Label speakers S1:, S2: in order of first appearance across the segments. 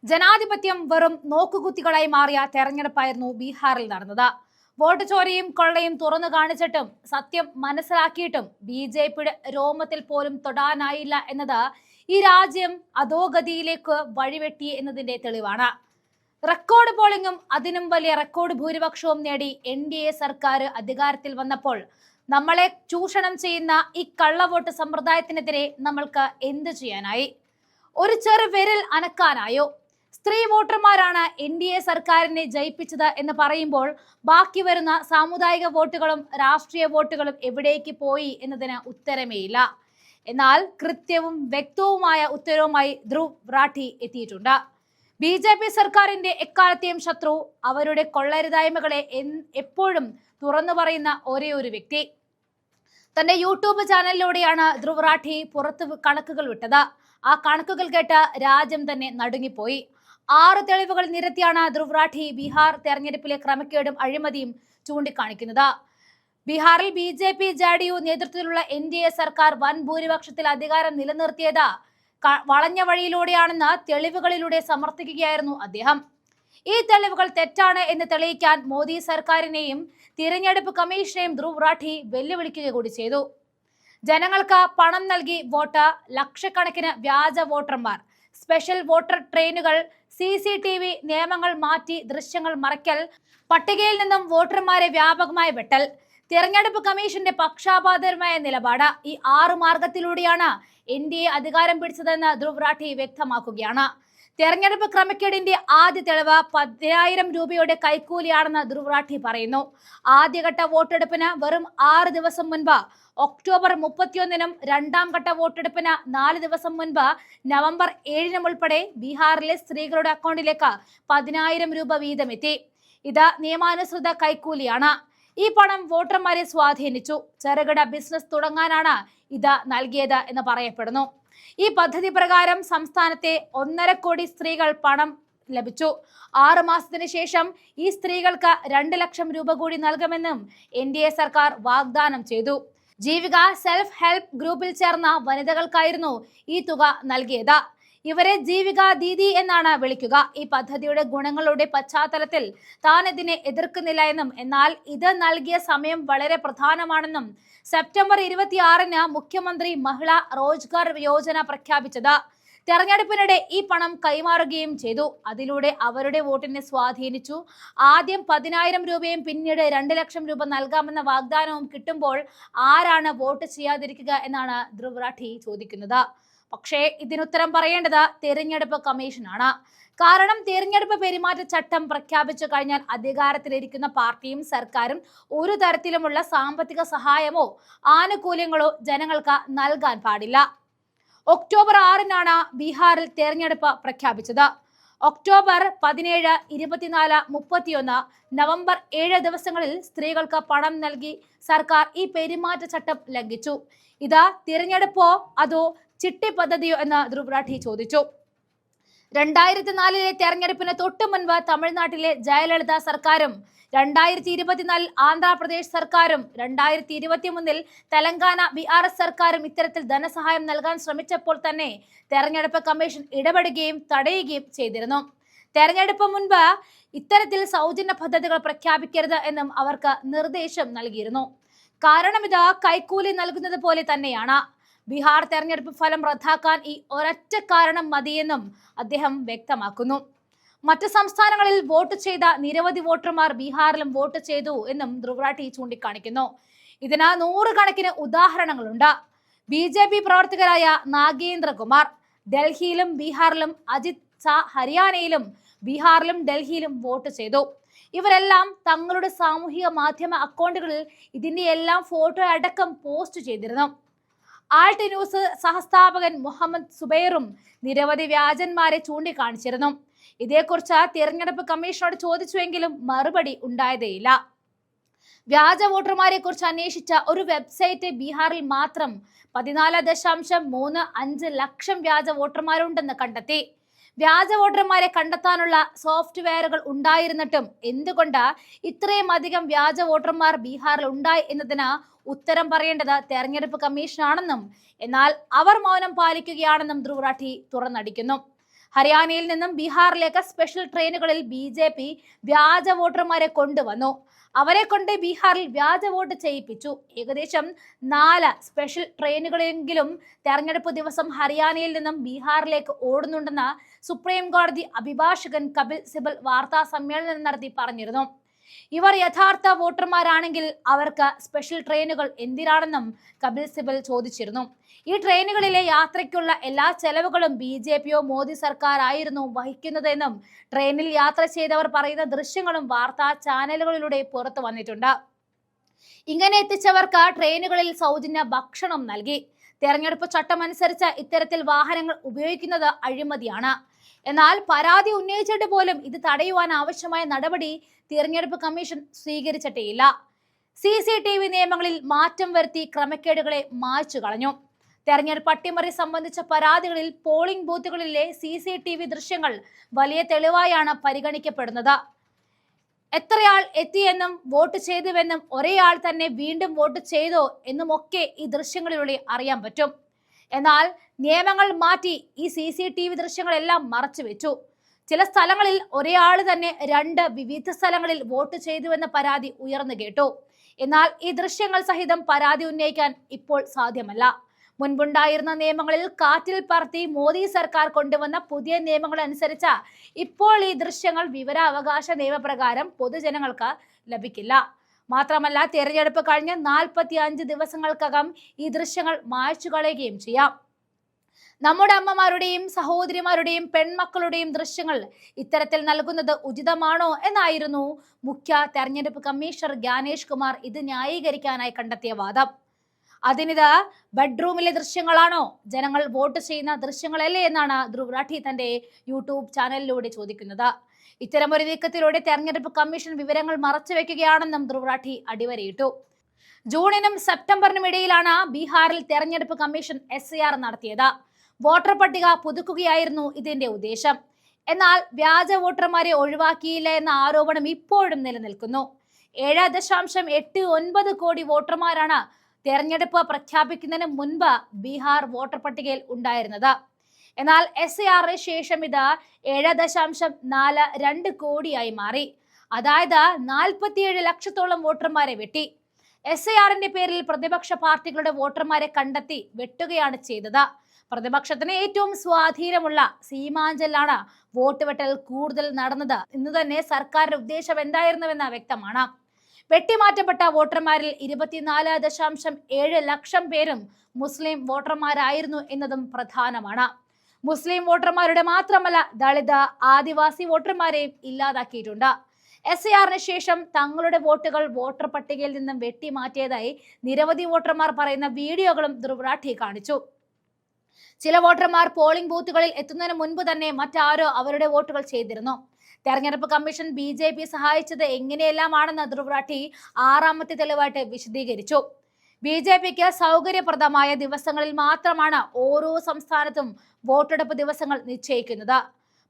S1: ജനാധിപത്യം വെറും നോക്കുകുത്തികളായി മാറിയ തെരഞ്ഞെടുപ്പായിരുന്നു ബീഹാറിൽ നടന്നത്. വോട്ട് ചോരയും കൊള്ളയും തുറന്നു കാണിച്ചിട്ടും സത്യം മനസ്സിലാക്കിയിട്ടും BJPയുടെ രോമത്തിൽ പോലും തൊടാനായില്ല എന്നത് ഈ രാജ്യം അധോഗതിയിലേക്ക് വഴിവെട്ടി എന്നതിന്റെ തെളിവാണ്. റെക്കോർഡ് പോളിംഗും അതിനും വലിയ റെക്കോർഡ് ഭൂരിപക്ഷവും നേടി NDA സർക്കാർ അധികാരത്തിൽ വന്നപ്പോൾ നമ്മളെ ചൂഷണം ചെയ്യുന്ന ഈ കള്ളവോട്ട് സമ്പ്രദായത്തിനെതിരെ നമ്മൾക്ക് എന്ത് ചെയ്യാനായി? ഒരു ചെറു വിരൽ അനക്കാനായോ? സ്ത്രീ വോട്ടർമാരാണ് NDA സർക്കാരിനെ ജയിപ്പിച്ചത് എന്ന് പറയുമ്പോൾ ബാക്കി വരുന്ന സാമുദായിക വോട്ടുകളും രാഷ്ട്രീയ വോട്ടുകളും എവിടേക്ക് പോയി എന്നതിന് ഉത്തരമേയില്ല. എന്നാൽ കൃത്യവും വ്യക്തവുമായ ഉത്തരവുമായി ധ്രുവ് റാഠി എത്തിയിട്ടുണ്ട്. BJP സർക്കാരിന്റെ എക്കാലത്തെയും ശത്രു, അവരുടെ കൊള്ളരുതായ്മകളെ എപ്പോഴും തുറന്നു പറയുന്ന ഒരേ ഒരു വ്യക്തി. തന്റെ യൂട്യൂബ് ചാനലിലൂടെയാണ് ധ്രുവ് റാഠി പുറത്ത് കണക്കുകൾ വിട്ടത്. ആ കണക്കുകൾ കേട്ട് രാജ്യം തന്നെ നടുങ്ങിപ്പോയി. 6 തെളിവുകൾ നിരത്തിയാണ് ധ്രുവ് റാഠി ബീഹാർ തെരഞ്ഞെടുപ്പിലെ ക്രമക്കേടും അഴിമതിയും ചൂണ്ടിക്കാണിക്കുന്നത്. ബീഹാറിൽ BJP JDU നേതൃത്വത്തിലുള്ള NDA സർക്കാർ വൻ ഭൂരിപക്ഷത്തിൽ അധികാരം നിലനിർത്തിയത് വളഞ്ഞ വഴിയിലൂടെയാണെന്ന് തെളിവുകളിലൂടെ സമർത്ഥിക്കുകയായിരുന്നു അദ്ദേഹം. ഈ തെളിവുകൾ തെറ്റാണ് എന്ന് തെളിയിക്കാൻ മോദി സർക്കാരിനെയും തിരഞ്ഞെടുപ്പ് കമ്മീഷനെയും ധ്രുവ് റാഠി വെല്ലുവിളിക്കുക കൂടി ചെയ്തു. ജനങ്ങൾക്ക് പണം നൽകി വോട്ട്, ലക്ഷക്കണക്കിന് വ്യാജ വോട്ടർമാർ, സ്പെഷ്യൽ വോട്ടർ ട്രെയിനുകൾ, CCTV നിയമങ്ങൾ മാറ്റി ദൃശ്യങ്ങൾ മറയ്ക്കൽ, പട്ടികയിൽ നിന്നും വോട്ടർമാരെ വ്യാപകമായി വെട്ടൽ, തിരഞ്ഞെടുപ്പ് കമ്മീഷന്റെ പക്ഷാപാതപരമായ നിലപാട്, ഈ 6 മാർഗത്തിലൂടെയാണ് NDA അധികാരം പിടിച്ചതെന്ന് ധ്രുവ് റാഠി വ്യക്തമാക്കുകയാണ്. തെരഞ്ഞെടുപ്പ് ക്രമക്കേടിന്റെ ആദ്യ തെളിവ് 10,000 രൂപയുടെ കൈക്കൂലിയാണെന്ന് ധ്രുവ് റാഠി പറയുന്നു. ആദ്യഘട്ട വോട്ടെടുപ്പിന് വെറും 6 ദിവസം മുൻപ് ഒക്ടോബർ 31-നും രണ്ടാം ഘട്ട വോട്ടെടുപ്പിന് 4 ദിവസം മുൻപ് നവംബർ 7-നും ഉൾപ്പെടെ ബീഹാറിലെ സ്ത്രീകളുടെ അക്കൗണ്ടിലേക്ക് 10,000 രൂപ വീതമെത്തി. ഇത് നിയമാനുസൃത കൈക്കൂലിയാണ്. ഈ പണം വോട്ടർമാരെ സ്വാധീനിച്ചു. ചെറുകിട ബിസിനസ് തുടങ്ങാനാണ് ഇത് നൽകിയത് എന്ന് പറയപ്പെടുന്നു. ഈ പദ്ധതി പ്രകാരം സംസ്ഥാനത്തെ 1.5 കോടി സ്ത്രീകൾ പണം ലഭിച്ചു. 6 മാസത്തിന് ശേഷം ഈ സ്ത്രീകൾക്ക് 2 ലക്ഷം രൂപ കൂടി നൽകുമെന്നും NDA സർക്കാർ വാഗ്ദാനം ചെയ്തു. ജീവിക സെൽഫ് ഹെൽപ്പ് ഗ്രൂപ്പിൽ ചേർന്ന വനിതകൾക്കായിരുന്നു ഈ തുക നൽകിയത്. ഇവരെ ജീവിക ദീദി എന്നാണ് വിളിക്കുക. ഈ പദ്ധതിയുടെ ഗുണങ്ങളുടെ പശ്ചാത്തലത്തിൽ താൻ ഇതിനെ എതിർക്കുന്നില്ല എന്നും, എന്നാൽ ഇത് നൽകിയ സമയം വളരെ പ്രധാനമാണെന്നും സെപ്റ്റംബർ 26-ന് മുഖ്യമന്ത്രി മഹിളാ റോജ്ഗാർ യോജന പ്രഖ്യാപിച്ചത്. തെരഞ്ഞെടുപ്പിനിടെ ഈ പണം കൈമാറുകയും ചെയ്തു. അതിലൂടെ അവരുടെ വോട്ടിനെ സ്വാധീനിച്ചു. ആദ്യം 10,000 രൂപയും പിന്നീട് 2 ലക്ഷം രൂപ നൽകാമെന്ന വാഗ്ദാനവും കിട്ടുമ്പോൾ ആരാണ് വോട്ട് ചെയ്യാതിരിക്കുക എന്നാണ് ധ്രുവ് റാഠി ചോദിക്കുന്നത്. പക്ഷേ ഇതിനുത്തരം പറയേണ്ടത് തെരഞ്ഞെടുപ്പ് കമ്മീഷനാണ്. കാരണം തെരഞ്ഞെടുപ്പ് പെരുമാറ്റച്ചട്ടം പ്രഖ്യാപിച്ചു കഴിഞ്ഞാൽ അധികാരത്തിലിരിക്കുന്ന പാർട്ടിയും സർക്കാരും ഒരു തരത്തിലുമുള്ള സാമ്പത്തിക സഹായമോ ആനുകൂല്യങ്ങളോ ജനങ്ങൾക്ക് നൽകാൻ പാടില്ല. ഒക്ടോബർ 6-നാണ് ബീഹാറിൽ തെരഞ്ഞെടുപ്പ് പ്രഖ്യാപിച്ചത്. ഒക്ടോബർ 17, 24, 31, നവംബർ 7 ദിവസങ്ങളിൽ സ്ത്രീകൾക്ക് പണം നൽകി സർക്കാർ ഈ പെരുമാറ്റച്ചട്ടം ലംഘിച്ചു. ഇത് തിരഞ്ഞെടുപ്പോ അതോ ചിട്ടി പദ്ധതിയോ എന്ന് ധ്രുവ് റാഠി ചോദിച്ചു. 2004-ലെ തെരഞ്ഞെടുപ്പിന് തൊട്ടു മുൻപ് തമിഴ്നാട്ടിലെ ജയലളിത സർക്കാരും 2024-ൽ ആന്ധ്രാപ്രദേശ് സർക്കാരും 2023-ൽ തെലങ്കാന BRS സർക്കാരും ഇത്തരത്തിൽ ധനസഹായം നൽകാൻ ശ്രമിച്ചപ്പോൾ തന്നെ തെരഞ്ഞെടുപ്പ് കമ്മീഷൻ ഇടപെടുകയും തടയുകയും ചെയ്തിരുന്നു. തെരഞ്ഞെടുപ്പ് മുൻപ് ഇത്തരത്തിൽ സൗജന്യ പദ്ധതികൾ പ്രഖ്യാപിക്കരുത് എന്നും അവർക്ക് നിർദ്ദേശം നൽകിയിരുന്നു. കാരണം ഇത് കൈക്കൂലി നൽകുന്നത് പോലെ തന്നെയാണ്. ബീഹാർ തെരഞ്ഞെടുപ്പ് ഫലം റദ്ദാക്കാൻ ഈ ഒരൊറ്റ കാരണം മതിയെന്നും അദ്ദേഹം വ്യക്തമാക്കുന്നു. മറ്റ് സംസ്ഥാനങ്ങളിൽ വോട്ട് ചെയ്ത നിരവധി വോട്ടർമാർ ബീഹാറിലും വോട്ട് ചെയ്തു എന്നും ധ്രുവ് റാഠി ചൂണ്ടിക്കാണിക്കുന്നു. ഇതിന് 100 കണക്കിന് ഉദാഹരണങ്ങളുണ്ട്. BJP പ്രവർത്തകരായ നാഗേന്ദ്ര കുമാർ ഡൽഹിയിലും ബീഹാറിലും, അജിത് ഷാ ഹരിയാനയിലും ബീഹാറിലും ഡൽഹിയിലും വോട്ട് ചെയ്തു. ഇവരെല്ലാം തങ്ങളുടെ സാമൂഹിക മാധ്യമ അക്കൗണ്ടുകളിൽ ഇതിന്റെ എല്ലാം ഫോട്ടോ അടക്കം പോസ്റ്റ് ചെയ്തിരുന്നു. ആൾട്ട് ന്യൂസ് സഹസ്ഥാപകൻ മുഹമ്മദ് സുബൈറും നിരവധി വ്യാജന്മാരെ ചൂണ്ടിക്കാണിച്ചിരുന്നു. ഇതേക്കുറിച്ച് തിരഞ്ഞെടുപ്പ് കമ്മീഷനോട് ചോദിച്ചുവെങ്കിലും മറുപടി ഉണ്ടായതേയില്ല. വ്യാജ വോട്ടർമാരെ കുറിച്ച് അന്വേഷിച്ച ഒരു വെബ്സൈറ്റ് ബീഹാറിൽ മാത്രം 14.35 ലക്ഷം വ്യാജ വോട്ടർമാരുണ്ടെന്ന് കണ്ടെത്തി. വ്യാജ വോട്ടർമാരെ കണ്ടെത്താനുള്ള സോഫ്റ്റ്വെയറുകൾ ഉണ്ടായിരുന്നിട്ടും എന്തുകൊണ്ട് ഇത്രയും അധികം വ്യാജ വോട്ടർമാർ ബീഹാറിൽ ഉണ്ടായി എന്നതിന് ഉത്തരം പറയേണ്ടത് തെരഞ്ഞെടുപ്പ് കമ്മീഷനാണെന്നും, എന്നാൽ അവർ മൗനം പാലിക്കുകയാണെന്നും ധ്രുവ് റാഠി തുറന്നടിക്കുന്നു. ഹരിയാനയിൽ നിന്നും ബീഹാറിലേക്ക് സ്പെഷ്യൽ ട്രെയിനുകളിൽ BJP വ്യാജ വോട്ടർമാരെ കൊണ്ടുവന്നു. അവരെ കൊണ്ട് ബീഹാറിൽ വ്യാജ വോട്ട് ചെയ്യിപ്പിച്ചു. ഏകദേശം 4 സ്പെഷ്യൽ ട്രെയിനുകളെങ്കിലും തെരഞ്ഞെടുപ്പ് ദിവസം ഹരിയാനയിൽ നിന്നും ബീഹാറിലേക്ക് ഓടുന്നുണ്ടെന്ന് സുപ്രീം കോടതി അഭിഭാഷകൻ കപിൽ സിബൽ വാർത്താ സമ്മേളനം നടത്തി പറഞ്ഞിരുന്നു. ഇവർ യഥാർത്ഥ വോട്ടർമാരാണെങ്കിൽ അവർക്ക് സ്പെഷ്യൽ ട്രെയിനുകൾ എന്തിനാണെന്നും കപിൽ സിബൽ ചോദിച്ചിരുന്നു. ഈ ട്രെയിനുകളിലെ യാത്രയ്ക്കുള്ള എല്ലാ ചെലവുകളും BJPയോ മോദി സർക്കാരായിരുന്നു വഹിക്കുന്നതെന്നും ട്രെയിനിൽ യാത്ര ചെയ്തവർ പറയുന്ന ദൃശ്യങ്ങളും വാർത്താ ചാനലുകളിലൂടെ പുറത്തു വന്നിട്ടുണ്ട്. ഇങ്ങനെ എത്തിച്ചവർക്ക് ട്രെയിനുകളിൽ സൗജന്യ ഭക്ഷണം നൽകി. തെരഞ്ഞെടുപ്പ് ചട്ടമനുസരിച്ച് ഇത്തരത്തിൽ വാഹനങ്ങൾ ഉപയോഗിക്കുന്നത് അഴിമതിയാണ്. എന്നാൽ പരാതി ഉന്നയിച്ചിട്ട് പോലും ഇത് തടയുവാൻ ആവശ്യമായ നടപടി തിരഞ്ഞെടുപ്പ് കമ്മീഷൻ സ്വീകരിച്ചിട്ടേയില്ല. CCTV നിയമങ്ങളിൽ മാറ്റം വരുത്തി ക്രമക്കേടുകളെ മായ്ച്ചു കളഞ്ഞു. തെരഞ്ഞെടുപ്പ് അട്ടിമറി സംബന്ധിച്ച പരാതികളിൽ പോളിംഗ് ബൂത്തുകളിലെ CCTV ദൃശ്യങ്ങൾ വലിയ തെളിവായാണ് പരിഗണിക്കപ്പെടുന്നത്. എത്രയാൾ എത്തിയെന്നും വോട്ട് ചെയ്തുവെന്നും ഒരേയാൾ തന്നെ വീണ്ടും വോട്ട് ചെയ്തോ എന്നുമൊക്കെ ഈ ദൃശ്യങ്ങളിലൂടെ അറിയാൻ പറ്റും. എന്നാൽ നിയമങ്ങൾ മാറ്റി ഈ CCTV ദൃശ്യങ്ങളെല്ലാം മറച്ചു വെച്ചു. ചില സ്ഥലങ്ങളിൽ ഒരേയാൾ തന്നെ 2 വിവിധ സ്ഥലങ്ങളിൽ വോട്ട് ചെയ്തുവെന്ന പരാതി ഉയർന്നു കേട്ടു. എന്നാൽ ഈ ദൃശ്യങ്ങൾ സഹിതം പരാതി ഉന്നയിക്കാൻ ഇപ്പോൾ സാധ്യമല്ല. മുൻപുണ്ടായിരുന്ന നിയമങ്ങളിൽ കാറ്റിൽ പറത്തി മോദി സർക്കാർ കൊണ്ടുവന്ന പുതിയ നിയമങ്ങൾ അനുസരിച്ച് ഇപ്പോൾ ഈ ദൃശ്യങ്ങൾ വിവരാവകാശ നിയമപ്രകാരം പൊതുജനങ്ങൾക്ക് ലഭിക്കില്ല. മാത്രമല്ല, തെരഞ്ഞെടുപ്പ് കഴിഞ്ഞ് 45 ദിവസങ്ങൾക്കകം ഈ ദൃശ്യങ്ങൾ മായ്ച്ചു കളയുകയും ചെയ്യാം. നമ്മുടെ അമ്മമാരുടെയും സഹോദരിമാരുടെയും പെൺമക്കളുടെയും ദൃശ്യങ്ങൾ ഇത്തരത്തിൽ നൽകുന്നത് ഉചിതമാണോ എന്നായിരുന്നു മുഖ്യ തെരഞ്ഞെടുപ്പ് കമ്മീഷണർ ജ്ഞാനേഷ് കുമാർ ഇത് ന്യായീകരിക്കാനായി കണ്ടെത്തിയ വാദം. അതിനിത് ബെഡ്റൂമിലെ ദൃശ്യങ്ങളാണോ, ജനങ്ങൾ വോട്ട് ചെയ്യുന്ന ദൃശ്യങ്ങളല്ലേ എന്നാണ് ധ്രുവ് രാഠി തന്റെ യൂട്യൂബ് ചാനലിലൂടെ ചോദിക്കുന്നത്. ഇത്തരമൊരു നീക്കത്തിലൂടെ തെരഞ്ഞെടുപ്പ് കമ്മീഷൻ വിവരങ്ങൾ മറച്ചുവെക്കുകയാണെന്നും ധ്രുവ് രാഠി അടിവരയിട്ടു. ജൂണിനും സെപ്റ്റംബറിനും ഇടയിലാണ് ബീഹാറിൽ തെരഞ്ഞെടുപ്പ് കമ്മീഷൻ SIR നടത്തിയത്. വോട്ടർ പട്ടിക പുതുക്കുകയായിരുന്നു ഇതിന്റെ ഉദ്ദേശം. എന്നാൽ വ്യാജ വോട്ടർമാരെ ഒഴിവാക്കിയില്ല എന്ന ആരോപണം ഇപ്പോഴും നിലനിൽക്കുന്നു. 7.89 കോടി വോട്ടർമാരാണ് തെരഞ്ഞെടുപ്പ് പ്രഖ്യാപിക്കുന്നതിന് മുൻപ് ബീഹാർ വോട്ടർ പട്ടികയിൽ ഉണ്ടായിരുന്നത്. എന്നാൽ SIR ശേഷം ഇത് 7.42 കോടിയായി മാറി. അതായത് 47 ലക്ഷത്തോളം വോട്ടർമാരെ വെട്ടി. SIRന്റെ പേരിൽ പ്രതിപക്ഷ പാർട്ടികളുടെ വോട്ടർമാരെ കണ്ടെത്തി വെട്ടുകയാണ് ചെയ്തത്. പ്രതിപക്ഷത്തിന് ഏറ്റവും സ്വാധീനമുള്ള സീമാഞ്ചലിലാണ് വോട്ട് വെട്ടൽ കൂടുതൽ നടന്നത് എന്ന് തന്നെ സർക്കാരിന്റെ ഉദ്ദേശം എന്തായിരുന്നുവെന്ന് വ്യക്തമാണ്. വെട്ടിമാറ്റപ്പെട്ട വോട്ടർമാരിൽ 24.7 ലക്ഷം പേരും മുസ്ലിം വോട്ടർമാരായിരുന്നു എന്നതും പ്രധാനമാണ്. മുസ്ലിം വോട്ടർമാരുടെ മാത്രമല്ല, ദളിത്, ആദിവാസി വോട്ടർമാരെയും ഇല്ലാതാക്കിയിട്ടുണ്ട്. SIRന് ശേഷം തങ്ങളുടെ വോട്ടുകൾ വോട്ടർ പട്ടികയിൽ നിന്നും വെട്ടിമാറ്റിയതായി നിരവധി വോട്ടർമാർ പറയുന്ന വീഡിയോകളും ധ്രുവ് രാഠി കാണിച്ചു. ചില വോട്ടർമാർ പോളിംഗ് ബൂത്തുകളിൽ എത്തുന്നതിന് മുൻപ് തന്നെ മറ്റാരോ അവരുടെ വോട്ടുകൾ ചെയ്തിരുന്നു. തെരഞ്ഞെടുപ്പ് കമ്മീഷൻ BJP സഹായിച്ചത് എങ്ങനെയെല്ലാമാണെന്ന് ധ്രുവ് രാഠി 6ാമത്തെ തെളിവായിട്ട് വിശദീകരിച്ചു. BJPക്ക് സൗകര്യപ്രദമായ ദിവസങ്ങളിൽ മാത്രമാണ് ഓരോ സംസ്ഥാനത്തും വോട്ടെടുപ്പ് ദിവസങ്ങൾ നിശ്ചയിക്കുന്നത്.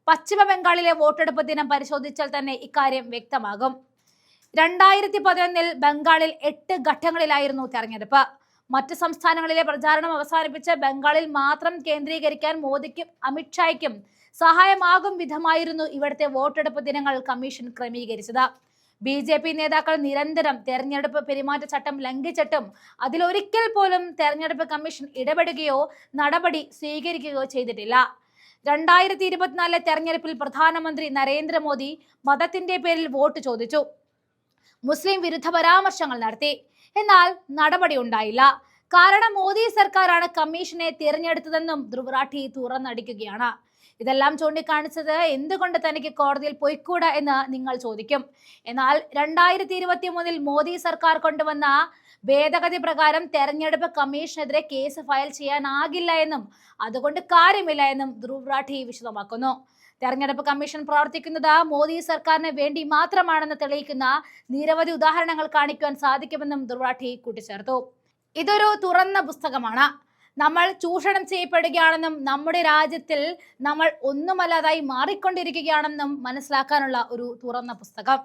S1: പശ്ചിമ ബംഗാളിലെ വോട്ടെടുപ്പ് ദിനം പരിശോധിച്ചാൽ തന്നെ ഇക്കാര്യം വ്യക്തമാകും. 2011 ബംഗാളിൽ 8 ഘട്ടങ്ങളിലായിരുന്നു തെരഞ്ഞെടുപ്പ്. മറ്റ് സംസ്ഥാനങ്ങളിലെ പ്രചാരണം അവസാനിപ്പിച്ച് ബംഗാളിൽ മാത്രം കേന്ദ്രീകരിക്കാൻ മോദിക്കും അമിത്ഷായ്ക്കും സഹായമാകും വിധമായിരുന്നു ഇവിടുത്തെ വോട്ടെടുപ്പ് ദിനങ്ങൾ കമ്മീഷൻ ക്രമീകരിച്ചത്. BJP നേതാക്കൾ നിരന്തരം തെരഞ്ഞെടുപ്പ് പെരുമാറ്റച്ചട്ടം ലംഘിച്ചിട്ടും അതിലൊരിക്കൽ പോലും തെരഞ്ഞെടുപ്പ് കമ്മീഷൻ ഇടപെടുകയോ നടപടി സ്വീകരിക്കുകയോ ചെയ്തിട്ടില്ല. 2024 തെരഞ്ഞെടുപ്പിൽ പ്രധാനമന്ത്രി നരേന്ദ്രമോദി മതത്തിന്റെ പേരിൽ വോട്ട് ചോദിച്ചു. മുസ്ലിം വിരുദ്ധ പരാമർശങ്ങൾ നടത്തി. എന്നാൽ നടപടി ഉണ്ടായില്ല. കാരണം മോദി സർക്കാരാണ് കമ്മീഷനെ തിരഞ്ഞെടുത്തതെന്നും ധ്രുവ് രാഠി തുറന്നടിക്കുകയാണ്. ഇതെല്ലാം ചൂണ്ടിക്കാണിച്ചത് എന്തുകൊണ്ട് തനിക്ക് കോടതിയിൽ പോയിക്കൂടാ എന്ന് നിങ്ങൾ ചോദിക്കും. എന്നാൽ 2023 മോദി സർക്കാർ കൊണ്ടുവന്ന ഭേദഗതി പ്രകാരം തെരഞ്ഞെടുപ്പ് കമ്മീഷനെതിരെ കേസ് ഫയൽ ചെയ്യാനാകില്ല എന്നും അതുകൊണ്ട് കാര്യമില്ല എന്നും ധ്രുവ് രാഠി വിശദമാക്കുന്നു. തെരഞ്ഞെടുപ്പ് കമ്മീഷൻ പ്രവർത്തിക്കുന്നത് മോദി സർക്കാരിന് വേണ്ടി മാത്രമാണെന്ന് തെളിയിക്കുന്ന നിരവധി ഉദാഹരണങ്ങൾ കാണിക്കുവാൻ സാധിക്കുമെന്നും ധ്രുവ് രാഠി കൂട്ടിച്ചേർത്തു. ഇതൊരു തുറന്ന പുസ്തകമാണ്. നമ്മൾ ചൂഷണം ചെയ്യപ്പെടുകയാണെന്നും നമ്മുടെ രാജ്യത്തിൽ നമ്മൾ ഒന്നുമല്ലാതായി മാറിക്കൊണ്ടിരിക്കുകയാണെന്നും മനസ്സിലാക്കാനുള്ള ഒരു തുറന്ന പുസ്തകം.